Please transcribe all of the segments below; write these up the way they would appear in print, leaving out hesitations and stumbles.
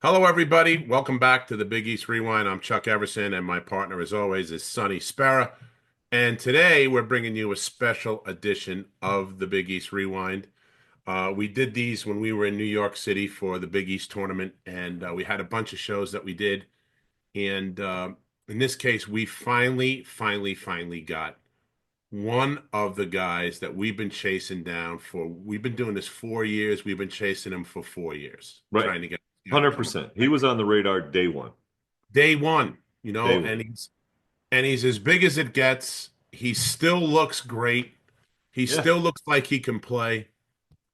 Hello, everybody. Welcome back to the Big East Rewind. I'm Chuck Everson, and my partner, as always, is Sonny Sparrow. And today we're bringing you a special edition of the Big East Rewind. We did these when we were in New York City for the Big East tournament, and we had a bunch of shows that we did. And in this case, we finally got one of the guys that we've been chasing down for. We've been doing this 4 years. We've been chasing him for 4 years, Right. trying to get this guy to come 100%. He was on the radar day one. day one, Day and one. he's as big as it gets. He still looks great. He Yeah. still looks like he can play.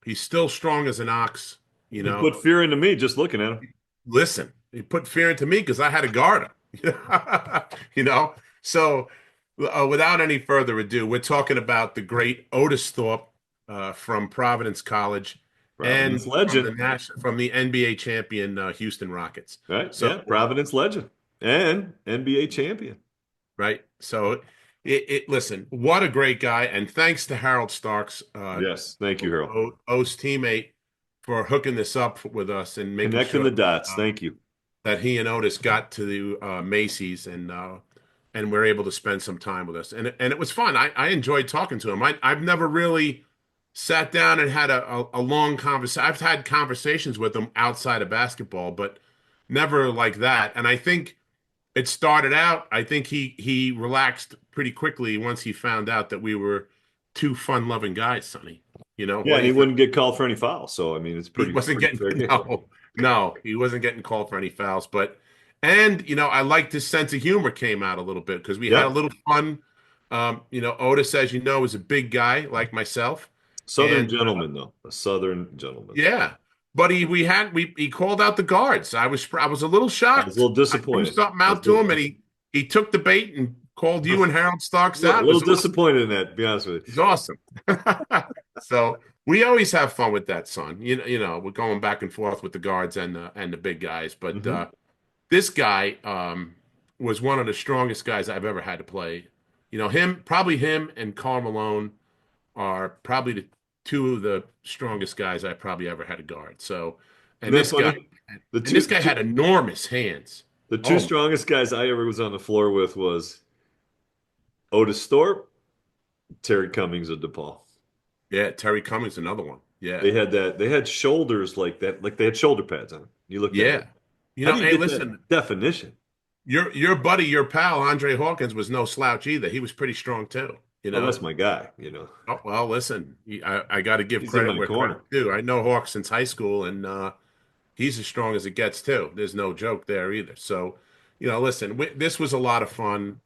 He's still strong as an ox, you He know. put fear into me just looking at him. Listen, he put fear into me because I had to guard him. you know. So, without any further ado, we're talking about the great Otis Thorpe from Providence College Providence and from legend. from the NBA champion Houston Rockets. Right? So, Yeah. Providence legend and NBA champion. right? So listen, what a great guy. And thanks to Harold Starks, Yes. Thank you, Harold. O's teammate, for hooking this up with us and making Connecting sure the dots. uh, Thank you. that he and Otis got to the Macy's and were able to spend some time with us. And it was fun. I enjoyed talking to him. I've never really sat down and had a long conversation. I've had conversations with him outside of basketball, but never like that. And I think it started out, I think he relaxed pretty quickly once he found out that we were two fun-loving guys, Sonny. Yeah, What and do he you think? wouldn't get called for any fouls. So I mean, it's He pretty wasn't pretty getting fair game. no, he wasn't getting called for any fouls. But and I liked his sense of humor came out a little bit because we had a Yeah. little fun. Otis, as you know, is a big guy like myself, Southern and gentleman though. A Southern gentleman. yeah, but he called out the guards. I was a little I was a shocked. little I threw disappointed. something I was out to him, and he took the bait and called you and Harold Starks out. a It little was awesome. disappointed in that, to be honest with It was awesome. So we always have fun with that, son. We're going back and forth with the guards and the big guys, you. but this guy was one of the strongest guys I've ever had to play. Him and Karl Malone are probably the two of the strongest guys I probably ever had to guard. So, Isn't and that this guy, funny? The and this two, guy two had enormous hands. the two Oh my, strongest guys I ever was on the floor with was Otis Thorpe, Terry Cummings of DePaul. yeah, Terry Cummings, another one. Yeah, They had shoulders like that, like they had shoulder pads on. You looked at it. yeah. How do you Hey, get that listen, definition? your buddy, your pal, Andre Hawkins was no slouch either. He was pretty strong too. You Oh, know. that's my guy. Oh, well, listen, I got to give He's in credit my where credit corner. due. I know Hawk since high school, and he's as strong as it gets too. There's no joke there either. So, listen, this was a lot of fun.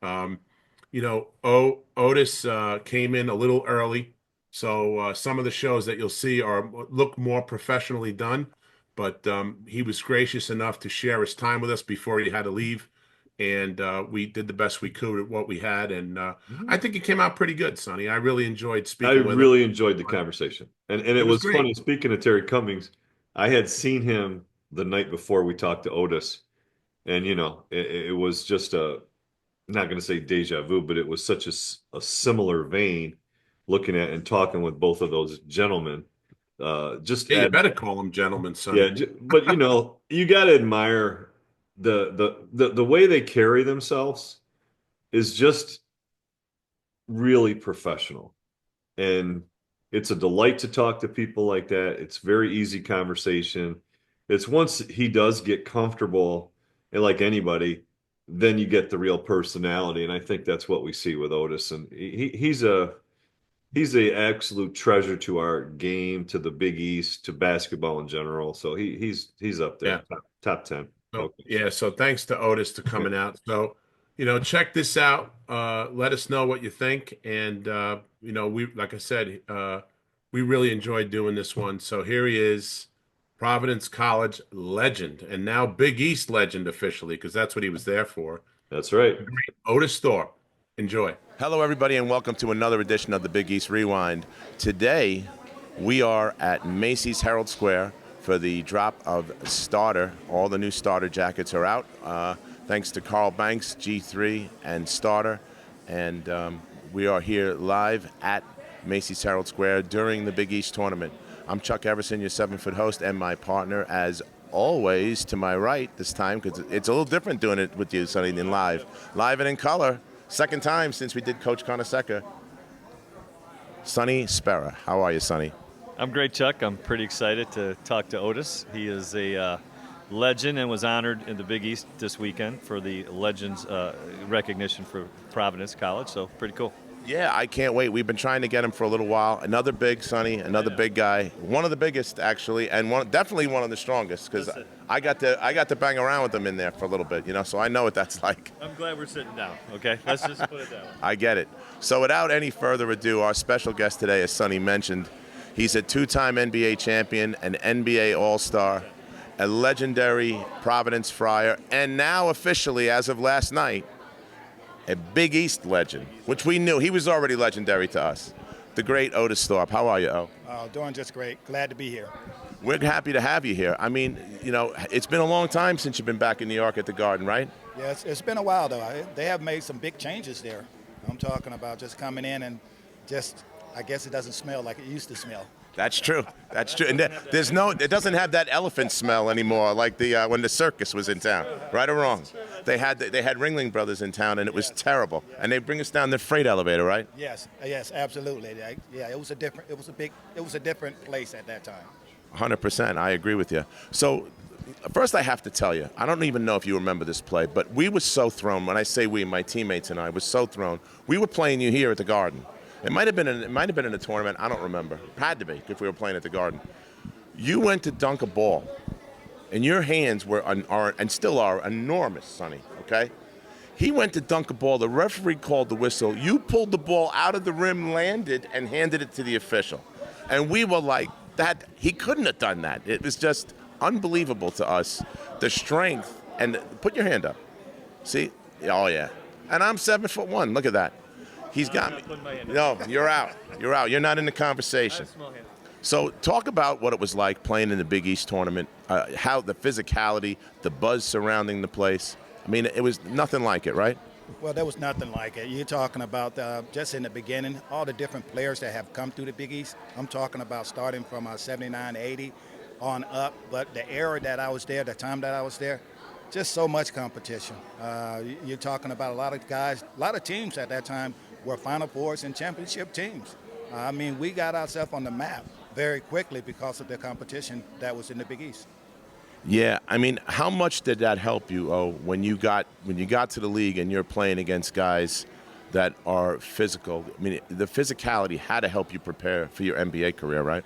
Otis came in a little early, so some of the shows that you'll see look more professionally done. But he was gracious enough to share his time with us before he had to leave, and we did the best we could at what we had, and I Mhm. think it came out pretty good, Sonny. I really enjoyed I speaking with him. really enjoyed the conversation. And it It was was great. funny, speaking of Terry Cummings, I had seen him the night before we talked to Otis. And, it was just not going to say deja vu, but it was such a similar vein looking at and talking with both of those gentlemen. Just Yeah, you add, better call him gentleman, yeah, Sonny. but you got to admire the way they carry themselves is just really professional. And it's a delight to talk to people like that. It's very easy conversation. It's once he does get comfortable, and like anybody, then you get the real personality. And I think that's what we see with Otis. And he's a absolute treasure to our game, to the Big East, to basketball in general. So he's up there, Yeah. top 10. So Okay. yeah, so thanks to Otis to coming out. So, check this out. Let us know what you think. And we like I said, we really enjoyed doing this one. So here he is, Providence College legend, and now Big East legend officially, because that's what he was there for. That's right. Otis Thorpe. Enjoy. Hello, everybody, and welcome to another edition of the Big East Rewind. Today, we are at Macy's Herald Square for the drop of starter. All the new starter jackets are out, thanks to Carl Banks, G3, and Starter. And we are here live at Macy's Herald Square during the Big East tournament. I'm Chuck Everson, your 7-foot host, and my partner, as always to my right this time, because it's a little different doing it with you, Sonny, than live. Live and in color. Second time since we did Coach Conaseca. Sonny Spera. How are you, Sonny? I'm great, Chuck. I'm pretty excited to talk to Otis. He is a legend and was honored in the Big East this weekend for the Legends recognition for Providence College, so pretty cool. Yeah, I can't wait. We've been trying to get him for a little while. Another big Sonny, another big guy. One of the biggest, actually, and definitely one of the strongest, because I got to bang around with him in there for a little bit, so I know what that's like. I'm glad we're sitting down, okay? Let's just put it that way. I get it. So without any further ado, our special guest today, as Sonny mentioned, he's a two-time NBA champion, an NBA All-Star, a legendary Providence Friar, and now officially, as of last night, a Big East legend, which we knew. He was already legendary to us. The great Otis Thorpe. How are you, O? Oh, doing just great. Glad to be here. We're happy to have you here. I mean, it's been a long time since you've been back in New York at the Garden, right? Yes, it's been a while, though. They have made some big changes there. I'm talking about just coming in and just, I guess it doesn't smell like it used to smell. That's true. That's true. And it doesn't have that elephant smell anymore, like when the circus was in town. Right or wrong? They had Ringling Brothers in town, and it was terrible. And they bring us down the freight elevator, right? Yes, absolutely. Yeah, it was a different place at that time. 100%. I agree with you. So, first I have to tell you, I don't even know if you remember this play, but we were so thrown. When I say we, my teammates and I was so thrown. We were playing you here at the Garden. It might have been in a tournament. I don't remember. It had to be if we were playing at the Garden. You went to dunk a ball, and your hands are and still are enormous, Sonny. Okay. He went to dunk a ball. The referee called the whistle. You pulled the ball out of the rim, landed, and handed it to the official. And we were like, that. He couldn't have done that. It was just unbelievable to us. The strength. And put your hand up. See? Oh yeah. And I'm 7'1". Look at that. He's got me. No, you're out. You're out. You're not in the conversation. So talk about what it was like playing in the Big East tournament, how the physicality, the buzz surrounding the place. I mean, it was nothing like it, right? Well, there was nothing like it. You're talking about just in the beginning, all the different players that have come through the Big East. I'm talking about starting from 79, 80 on up. But the era that I was there, the time that I was there, just so much competition. You're talking about a lot of guys, a lot of teams at that time were Final Fours and championship teams. I mean, we got ourselves on the map very quickly because of the competition that was in the Big East. Yeah, I mean, how much did that help you, when you got to the league and you're playing against guys that are physical? I mean, the physicality had to help you prepare for your NBA career, right?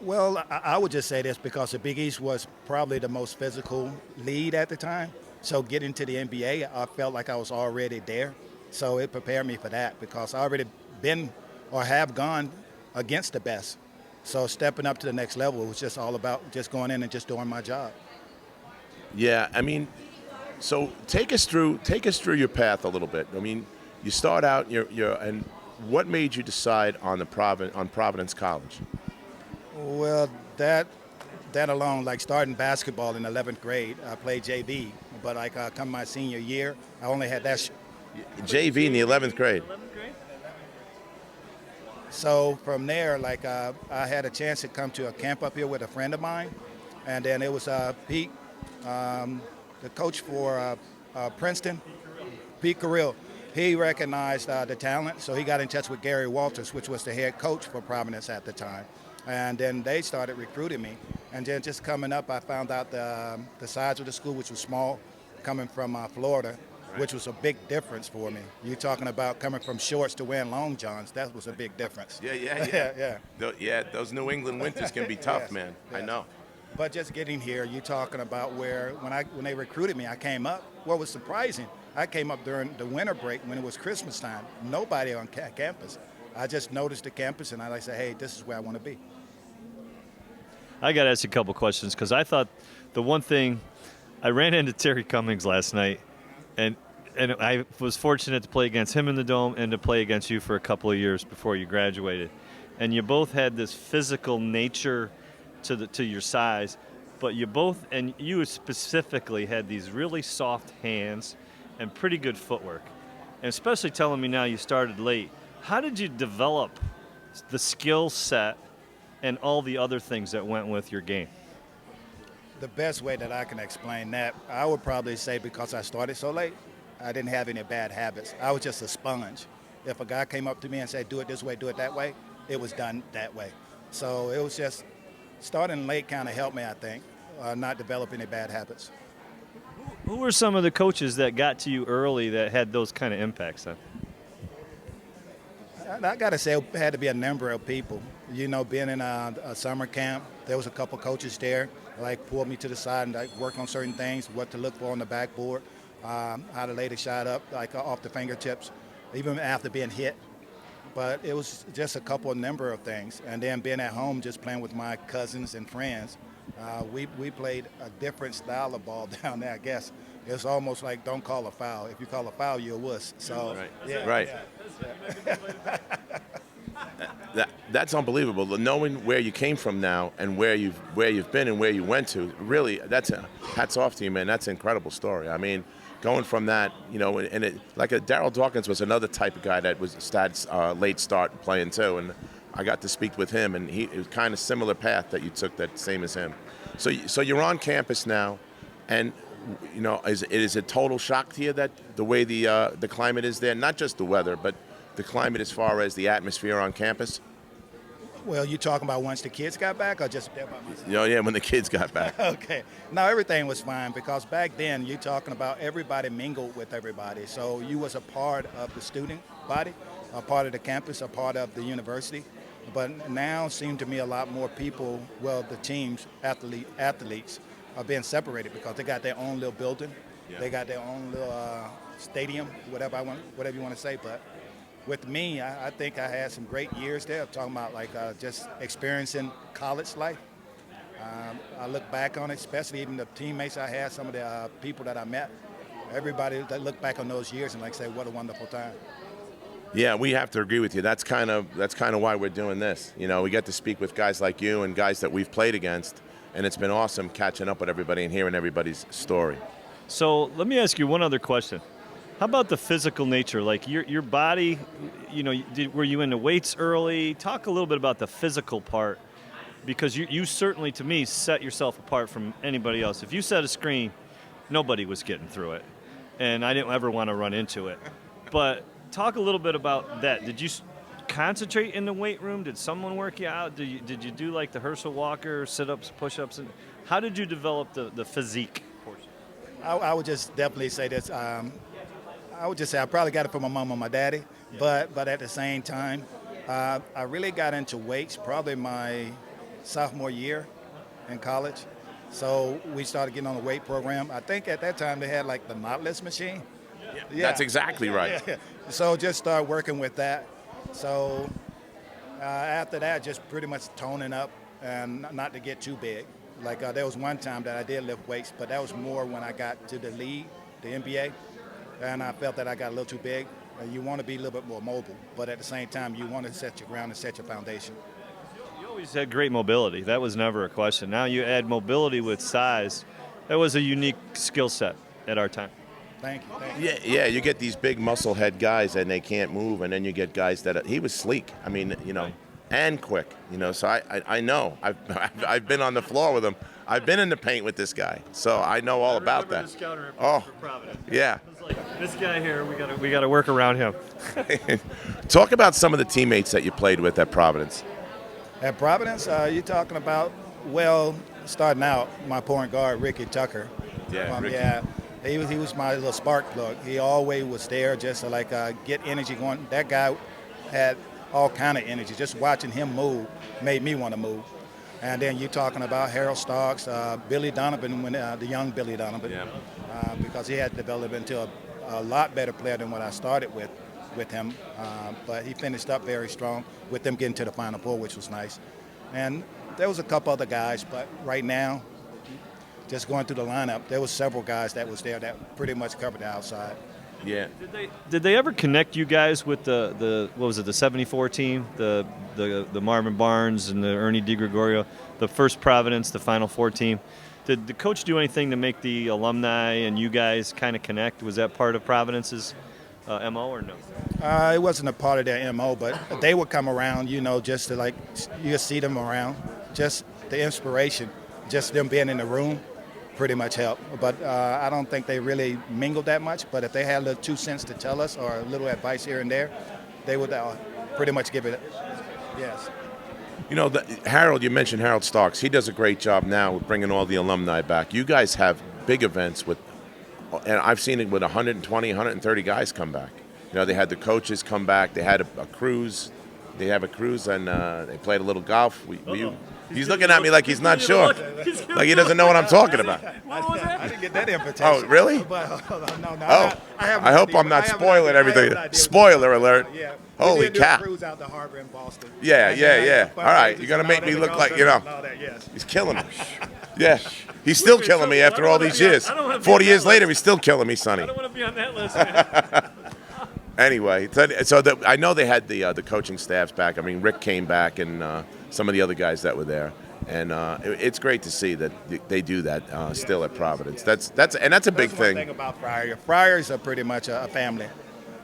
Well, I would just say this because the Big East was probably the most physical league at the time. So getting to the NBA, I felt like I was already there. So it prepared me for that because I already been or have gone against the best. So stepping up to the next level was just all about just going in and just doing my job. Yeah, I mean, so take us through your path a little bit. I mean, you start out, and what made you decide on Providence College? Well, that alone, like starting basketball in 11th grade, I played JV, but like come my senior year, I only had that. JV in the 11th grade. So from there, like I had a chance to come to a camp up here with a friend of mine, and then it was Pete, the coach for Princeton, Pete Carrill. He recognized the talent, so he got in touch with Gary Walters, which was the head coach for Providence at the time. And then they started recruiting me. And then just coming up, I found out the size of the school, which was small, coming from Florida, which was a big difference for me. You're talking about coming from shorts to wearing long johns. That was a big difference. Yeah. Yeah, those New England winters can be tough, Yes, man. yes. I know. But just getting here, you're talking about where when they recruited me, I came up. What was surprising, I came up during the winter break when it was Christmas time. Nobody on campus. I just noticed the campus, and I said, hey, this is where I want to be. I got to ask you a couple questions because I thought the one thing I ran into Terry Cummings last night, and I was fortunate to play against him in the Dome and to play against you for a couple of years before you graduated, and you both had this physical nature to your size, but you specifically had these really soft hands and pretty good footwork, and especially telling me now you started late. How did you develop the skill set and all the other things that went with your game? The best way that I can explain that, I would probably say because I started so late, I didn't have any bad habits. I was just a sponge. If a guy came up to me and said, do it this way, do it that way, it was done that way. So it was just starting late kind of helped me, I think, not develop any bad habits. Who were some of the coaches that got to you early that had those kind of impacts then? I got to say, it had to be a number of people. You know, being in a summer camp, there was a couple coaches there, like pulled me to the side and like work on certain things, what to look for on the backboard, how to lay the shot up, like off the fingertips, even after being hit. But it was just a couple of number of things. And then being at home, just playing with my cousins and friends, we played a different style of ball down there, I guess. It's almost like don't call a foul. If you call a foul, you're a wuss. So, Right. yeah, Right. yeah. That's unbelievable. Knowing where you came from now and where you've been and where you went to, really, hats off to you, man. That's an incredible story. I mean, going from that, you know, and it like Darryl Dawkins was another type of guy that was late start playing too, and I got to speak with him, and it was kind of similar path that you took, that same as him. So you're on campus now, and you know, is it a total shock to you that the way the climate is there, not just the weather, but the climate as far as the atmosphere on campus? Well, you talking about once the kids got back or just there by myself? You know, yeah, when the kids got back. Okay. No, everything was fine because back then you're talking about everybody mingled with everybody. So you was a part of the student body, a part of the campus, a part of the university. But now seem to me a lot more people, well, the teams, athletes are being separated because they got their own little building. Yeah. They got their own little stadium, whatever you want to say. But with me, I think I had some great years there. I'm talking about like just experiencing college life. I look back on it, especially even the teammates I had, some of the people that I met. Everybody that look back on those years and like say, what a wonderful time. Yeah, we have to agree with you. That's kind of why we're doing this. You know, we get to speak with guys like you and guys that we've played against, and it's been awesome catching up with everybody and hearing everybody's story. So let me ask you one other question. How about the physical nature? Like your body, you know, were you into weights early? Talk a little bit about the physical part, because you certainly, to me, set yourself apart from anybody else. If you set a screen, nobody was getting through it, and I didn't ever want to run into it. But talk a little bit about that. Did you concentrate in the weight room? Did someone work you out? Did you do like the Herschel Walker, sit-ups, push-ups? And how did you develop the physique portion? I would just definitely say this. I would just say I probably got it from my mom and my daddy, but at the same time, I really got into weights probably my sophomore year in college. So we started getting on the weight program. I think at that time they had like the knotless machine. Yeah. That's exactly right. Yeah. So just start working with that. So after that, just pretty much toning up and not to get too big. Like there was one time that I did lift weights, but that was more when I got to the league, the NBA. And I felt that I got a little too big. You want to be a little bit more mobile, but at the same time, you want to set your ground and set your foundation. You always had great mobility. That was never a question. Now you add mobility with size. That was a unique skill set at our time. Thank you. Yeah. You get these big muscle head guys and they can't move, and then you get guys that he was sleek. I mean, you know, and quick. You know, so I know. I've been on the floor with him. I've been in the paint with this guy, so I know all about that. For Providence. Yeah. It's like, this guy here, we got to work around him. Talk about some of the teammates that you played with at Providence. At Providence, you're talking about, well, starting out, my point guard, Ricky Tucker. Yeah, Ricky. Yeah. He was my little spark plug. He always was there just to like get energy going. That guy had all kind of energy. Just watching him move made me want to move. And then you're talking about Harold Starks, Billy Donovan, the young Billy Donovan, because he had developed into a lot better player than what I started with him. But he finished up very strong with them getting to the Final Four, which was nice. And there was a couple other guys, but right now, just going through the lineup, there was several guys that was there that pretty much covered the outside. Yeah. Did they ever connect you guys with the what was it, the 74 team, the Marvin Barnes and the Ernie DiGregorio, the first Providence, the Final Four team? Did the coach do anything to make the alumni and you guys kind of connect? Was that part of Providence's MO or no? It wasn't a part of their MO, but they would come around, you know, just to like, you see them around, just the inspiration just them being in the room pretty much helped. But I don't think they really mingled that much. But if they had a little 2 cents to tell us or a little advice here and there, they would pretty much give it. Yes. You know, Harold, you mentioned Harold Starks. He does a great job now with bringing all the alumni back. You guys have big events with, and I've seen it with 120, 130 guys come back. You know, they had the coaches come back. They had a cruise. They have a cruise, and they played a little golf. He's looking at me like he's not sure. Like he doesn't know what I'm talking about. I didn't get that invitation. Oh, really? But, no, Oh, I hope I'm not spoiling everything. Spoiler alert. Yeah. Holy cow. Cruise out to harbor in Boston. Yeah. All right, you're going to make me look like, you know, he's killing me. Yeah, he's still killing me after all these years. 40 years later, he's still killing me, Sonny. I don't want to be on that list, man. Anyway, I know they had the coaching staffs back. I mean, Rick came back and some of the other guys that were there. And it's great to see that they do that still at Providence. That's a big One thing. thing about Friars. Friars are pretty much a family.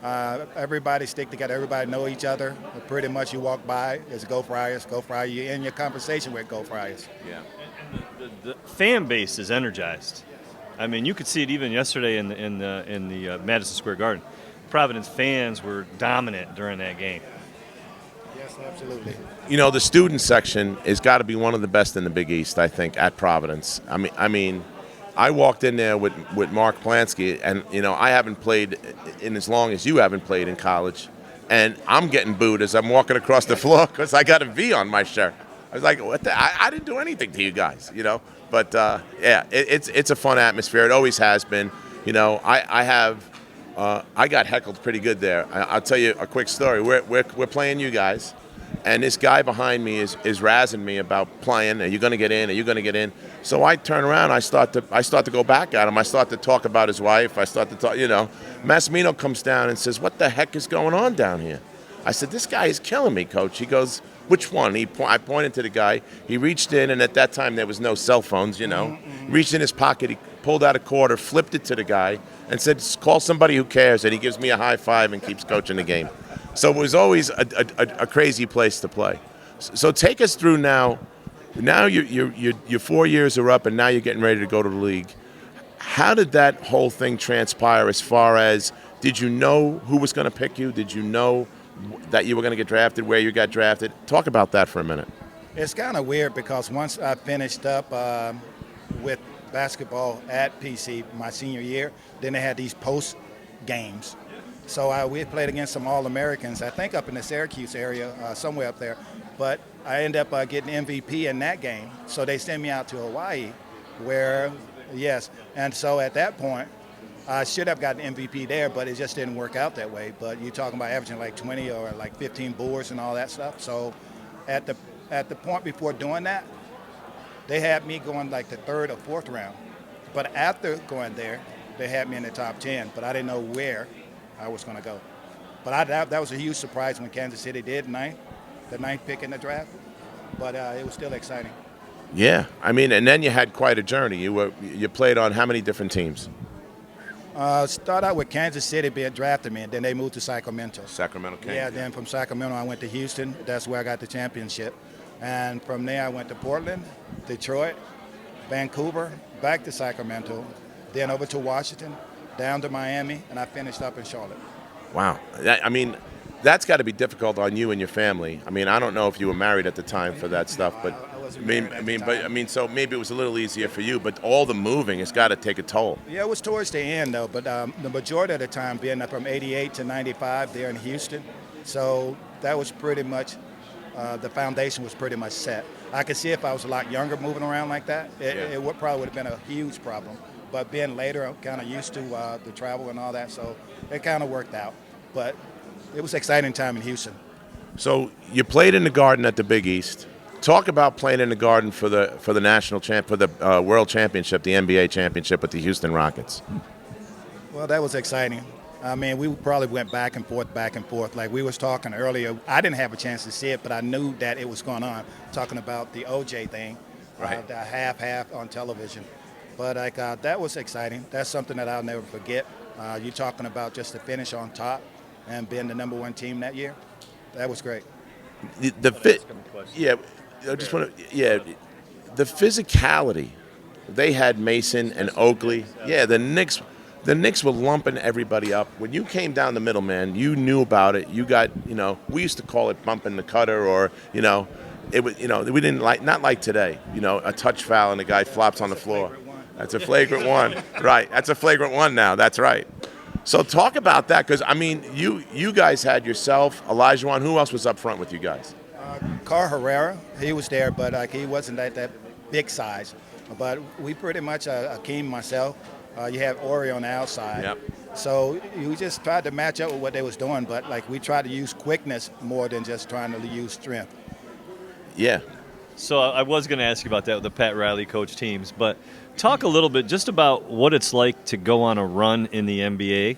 Everybody stick together. Everybody know each other. Pretty much you walk by, it's Go Friars, Go Friars. You end your conversation with Go Friars. Yeah. And the fan base is energized. I mean, you could see it even yesterday in the Madison Square Garden. Providence fans were dominant during that game. Yes, absolutely. You know, the student section has got to be one of the best in the Big East, I think, at Providence. I mean, I walked in there with Mark Plansky, and, you know, I haven't played in as long as you haven't played in college, and I'm getting booed as I'm walking across the floor because I got a V on my shirt. I was like, what the? I didn't do anything to you guys, you know. But, yeah, it's a fun atmosphere. It always has been. You know, I got heckled pretty good there. I'll tell you a quick story. We're playing you guys, and this guy behind me is razzing me about playing. Are you going to get in? Are you going to get in? So I turn around. I start to go back at him. I start to talk about his wife. I start to talk. You know, Massimino comes down and says, "What the heck is going on down here?" I said, "This guy is killing me, coach." He goes, "Which one?" I pointed to the guy. He reached in, and at that time there was no cell phones. You know, reached in his pocket. He pulled out a quarter, flipped it to the guy, and said, "Call somebody who cares." And he gives me a high five and keeps coaching the game. So it was always a crazy place to play. So take us through now. Now your 4 years are up, and now you're getting ready to go to the league. How did that whole thing transpire? As far as, did you know who was going to pick you? Did you know that you were going to get drafted? Where you got drafted? Talk about that for a minute. It's kind of weird because once I finished up with basketball at PC my senior year, then they had these post games. So we played against some All-Americans, I think up in the Syracuse area, somewhere up there. But I ended up getting MVP in that game. So they sent me out to Hawaii yes. And so at that point, I should have gotten MVP there, but it just didn't work out that way. But you're talking about averaging like 20 or like 15 boards and all that stuff. So at the point before doing that, they had me going like the third or fourth round. But after going there, they had me in the top 10, but I didn't know where I was going to go. But that was a huge surprise when Kansas City did the ninth pick in the draft. But it was still exciting. Yeah, I mean, and then you had quite a journey. You played on how many different teams? Start out with Kansas City being drafted me, and then they moved to Sacramento. Sacramento came. Yeah, then from Sacramento I went to Houston. That's where I got the championship. And from there I went to Portland, Detroit, Vancouver, back to Sacramento, then over to Washington, down to Miami, and I finished up in Charlotte. Wow. I mean, that's got to be difficult on you and your family. I mean, I don't know if you were married at the time for that stuff, but I wasn't married at the time. so maybe it was a little easier for you, but all the moving has got to take a toll. Yeah, it was towards the end, though, but the majority of the time being from 88 to 95 there in Houston. So that was pretty much, the foundation was pretty much set. I could see if I was a lot younger moving around like that, it probably would have been a huge problem. But being later, I'm kind of used to the travel and all that, so it kind of worked out. But it was an exciting time in Houston. So you played in the Garden at the Big East. Talk about playing in the Garden for the national for the World Championship, the NBA championship with the Houston Rockets. Well, that was exciting. I mean, we probably went back and forth. Like we was talking earlier, I didn't have a chance to see it, but I knew that it was going on. Talking about the OJ thing, right? The half on television. But that was exciting. That's something that I'll never forget. You're talking about just to finish on top and being the number one team that year. That was great. The fit, yeah. I just want to, the physicality. They had Mason and Oakley. Yeah, the Knicks were lumping everybody up. When you came down the middle, man, you knew about it. You got, we used to call it bumping the cutter, or, it was, we didn't not like today. A touch foul and the guy flops on the floor. That's a flagrant one. Right. That's a flagrant one now. That's right. So talk about that, because I mean, you guys had yourself, Elijah. Who else was up front with you guys? Carl Herrera, he was there, but he wasn't that big size. But we pretty much, Akeem, myself, you have Ori on the outside. Yep. So you just tried to match up with what they was doing, but we tried to use quickness more than just trying to use strength. Yeah. So I was going to ask you about that with the Pat Riley coach teams, but talk a little bit just about what it's like to go on a run in the NBA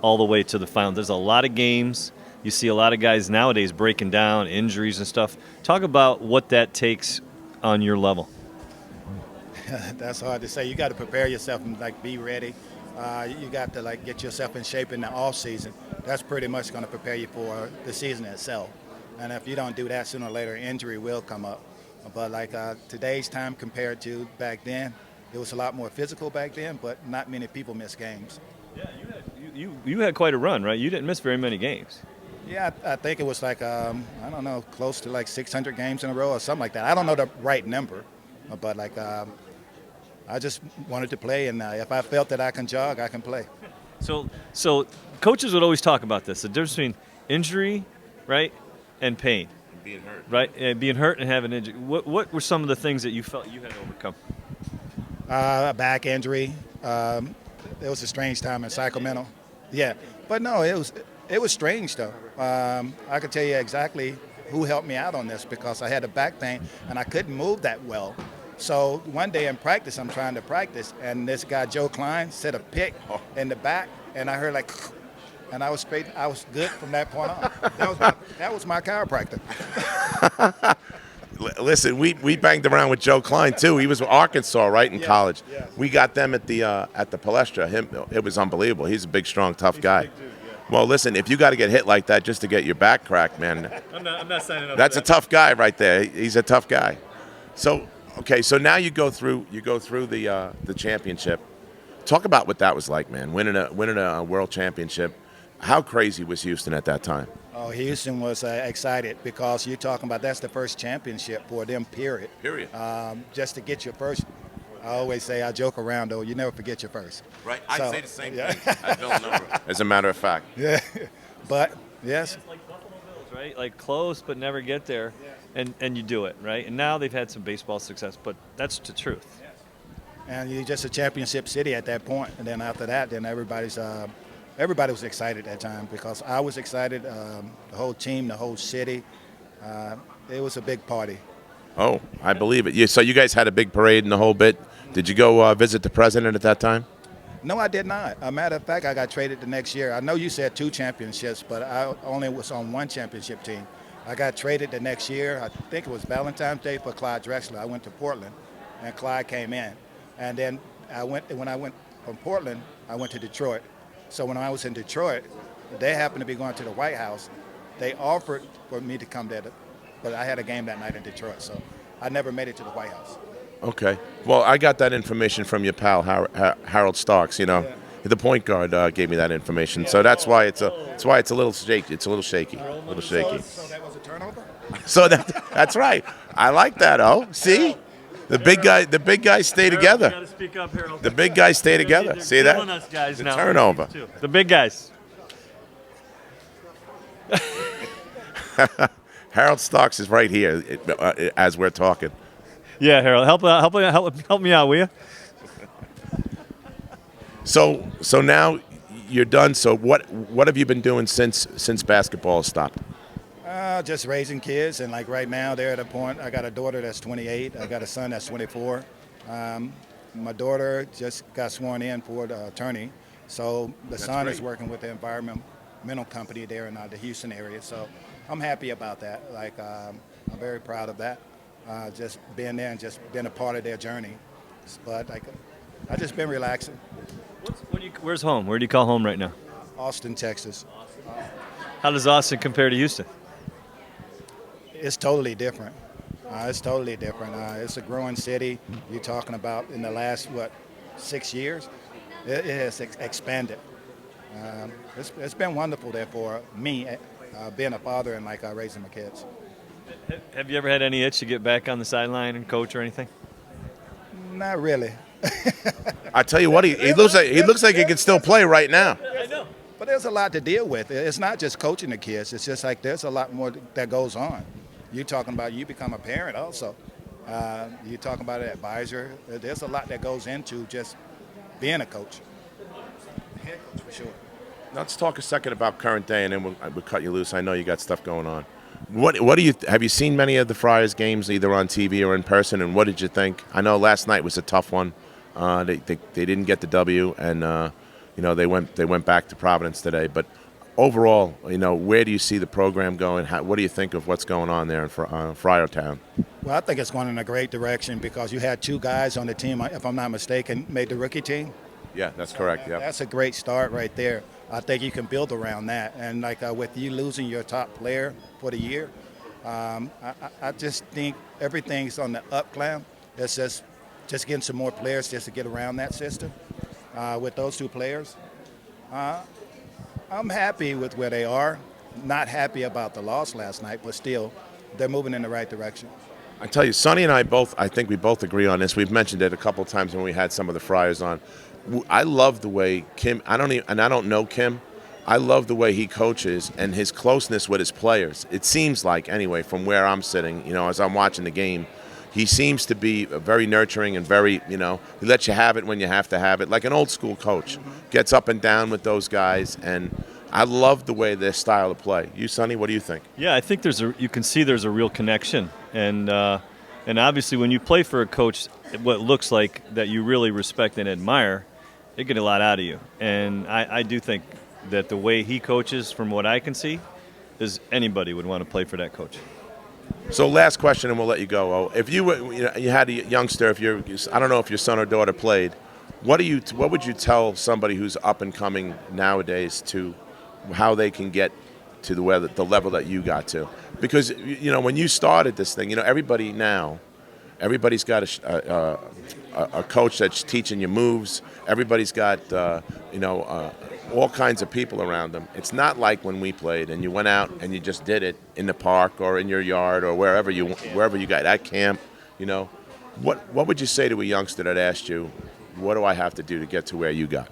all the way to the final. There's a lot of games. You see a lot of guys nowadays breaking down, injuries and stuff. Talk about what that takes on your level. That's hard to say. You got to prepare yourself and be ready. You got to get yourself in shape in the off season. That's pretty much going to prepare you for the season itself. And if you don't do that, sooner or later, injury will come up. But today's time compared to back then, it was a lot more physical back then, but not many people miss games. Yeah, you had quite a run, right? You didn't miss very many games. Yeah, I think it was I don't know, close to 600 games in a row or something like that. I don't know the right number, but I just wanted to play, and if I felt that I can jog, I can play. So coaches would always talk about this, the difference between injury, right, and pain. Being hurt. Right, and being hurt and having injury. What were some of the things that you felt you had to overcome? A back injury. It was a strange time in Sacramento. Yeah, but no, it was strange though. I could tell you exactly who helped me out on this, because I had a back pain and I couldn't move that well. So one day in practice, I'm trying to practice, and this guy Joe Klein set a pick in the back, and I heard and I was straight. I was good from that point on. That was my chiropractor. Listen, we banged around with Joe Klein too. He was with Arkansas, right, in college. Yes. We got them at the Palestra. It was unbelievable. He's a big, strong, tough guy. Big dude, yeah. Well, listen, if you got to get hit like that just to get your back cracked, man, I'm not signing up. that's a tough guy right there. He's a tough guy. So okay, so now you go through the championship. Talk about what that was like, man. Winning a world championship. How crazy was Houston at that time? Oh, Houston was excited, because you're talking about that's the first championship for them, period. Period. Just to get your first. I always say, I joke around, though, you never forget your first. Right. So, I say the same yeah. thing. I don't know. As a matter of fact. Yeah, but yes. It's like Buffalo Bills, right? Like close but never get there, and you do it, right? And now they've had some baseball success, but that's the truth. And you're just a championship city at that point. And then after that, then everybody was excited at that time, because I was excited, the whole team, the whole city. It was a big party. Oh, I believe it. So you guys had a big parade and the whole bit. Did you go visit the president at that time? No, I did not. A matter of fact, I got traded the next year. I know you said 2 championships, but I only was on 1 championship team. I got traded the next year. I think it was Valentine's Day for Clyde Drexler. I went to Portland, and Clyde came in. And then when I went from Portland, I went to Detroit. So when I was in Detroit, they happened to be going to the White House. They offered for me to come there, but I had a game that night in Detroit, so I never made it to the White House. Okay. Well, I got that information from your pal Harold Starks. The point guard gave me that information, so that's why it's a little shaky. It's a little shaky. So that was a turnover? So that's right. I like that. Oh, see, the big guys stay together. You gotta speak up, Harold. The big guys stay together. They're See that? killing us guys The now. turnover. The big guys. Harold Starks is right here as we're talking. Yeah, Harold, help me out, will you? So now you're done. So what have you been doing since basketball stopped? Just raising kids, and right now they're at a point. I got a daughter that's 28. I got a son that's 24. My daughter just got sworn in for the attorney, so the son is working with the environmental company there in the Houston area. So I'm happy about that. I'm very proud of that. Just being there and just being a part of their journey. But I just been relaxing. Where's home? Where do you call home right now? Austin, Texas. How does Austin compare to Houston? It's totally different. It's totally different. It's a growing city. You're talking about in the last, 6 years? It has expanded. It's been wonderful there for me, being a father and raising my kids. Have you ever had any itch to get back on the sideline and coach or anything? Not really. I tell you what, he looks like he can still play right now. I know. But there's a lot to deal with. It's not just coaching the kids. It's just like there's a lot more that goes on. You're talking about you become a parent also. You're talking about an advisor. There's a lot that goes into just being a coach. Head coach for sure. Let's talk a second about current day, and then we'll cut you loose. I know you got stuff going on. What do you have you seen many of the Friars games either on TV or in person, and what did you think? I know last night was a tough one. They didn't get the W, and they went back to Providence today. But overall, where do you see the program going? What do you think of what's going on there in Friartown? Well, I think it's going in a great direction because you had two guys on the team, if I'm not mistaken, made the rookie team. Yeah, that's correct. Yeah, That's a great start right there. I think you can build around that. And with you losing your top player for the year, I just think everything's on the up climb. It's just getting some more players just to get around that system with those two players. I'm happy with where they are. Not happy about the loss last night, but still, they're moving in the right direction. I tell you, Sonny and I think we both agree on this. We've mentioned it a couple of times when we had some of the Friars on. I love the way Kim. I don't know Kim. I love the way he coaches and his closeness with his players. It seems like, anyway, from where I'm sitting, as I'm watching the game, he seems to be very nurturing and very, he lets you have it when you have to have it, like an old school coach. Gets up and down with those guys, and I love the way their style of play. You, Sonny, what do you think? Yeah, I think you can see there's a real connection, and obviously when you play for a coach, what looks like that you really respect and admire, they get a lot out of you. And I do think that the way he coaches, from what I can see, is anybody would want to play for that coach. So last question, and we'll let you go. Oh, if you had a youngster, I don't know if your son or daughter played, what would you tell somebody who's up and coming nowadays to how they can get to the level that you got to? Because when you started this thing, everybody's got a coach that's teaching you moves. Everybody's got all kinds of people around them. It's not like when we played and you went out and you just did it in the park or in your yard or wherever you got at camp. What would you say to a youngster that asked you, what do I have to do to get to where you got?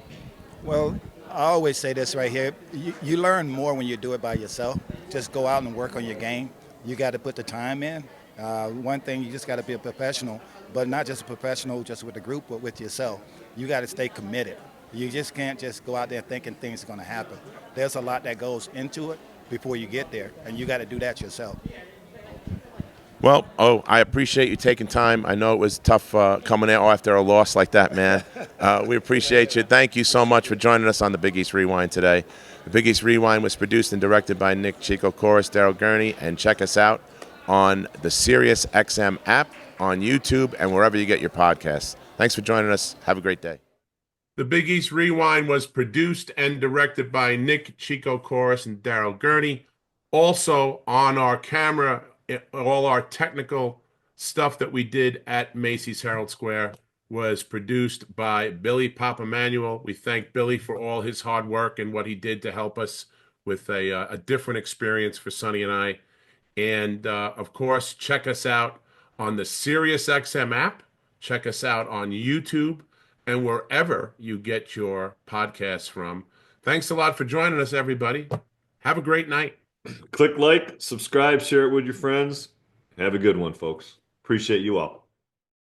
Well, I always say this right here. You learn more when you do it by yourself. Just go out and work on your game. You got to put the time in. One thing, you just got to be a professional, but not just a professional just with the group, but with yourself. You got to stay committed. You just can't just go out there thinking things are going to happen. There's a lot that goes into it before you get there, and you got to do that yourself. Well, I appreciate you taking time. I know it was tough coming out after a loss like that, man. We appreciate you. Thank you so much for joining us on the Big East Rewind today. The Big East Rewind was produced and directed by Nick Chico Chorus, Daryl Gurney, and check us out on the Sirius XM app, on YouTube, and wherever you get your podcasts. Thanks for joining us. Have a great day. The Big East Rewind was produced and directed by Nick Chico Chorus and Daryl Gurney. Also on our camera, all our technical stuff that we did at Macy's Herald Square was produced by Billy Papamanuel. We thank Billy for all his hard work and what he did to help us with a different experience for Sonny and I. And, of course, check us out on the SiriusXM app. Check us out on YouTube and wherever you get your podcasts from. Thanks a lot for joining us, everybody. Have a great night. Click like, subscribe, share it with your friends. Have a good one, folks. Appreciate you all.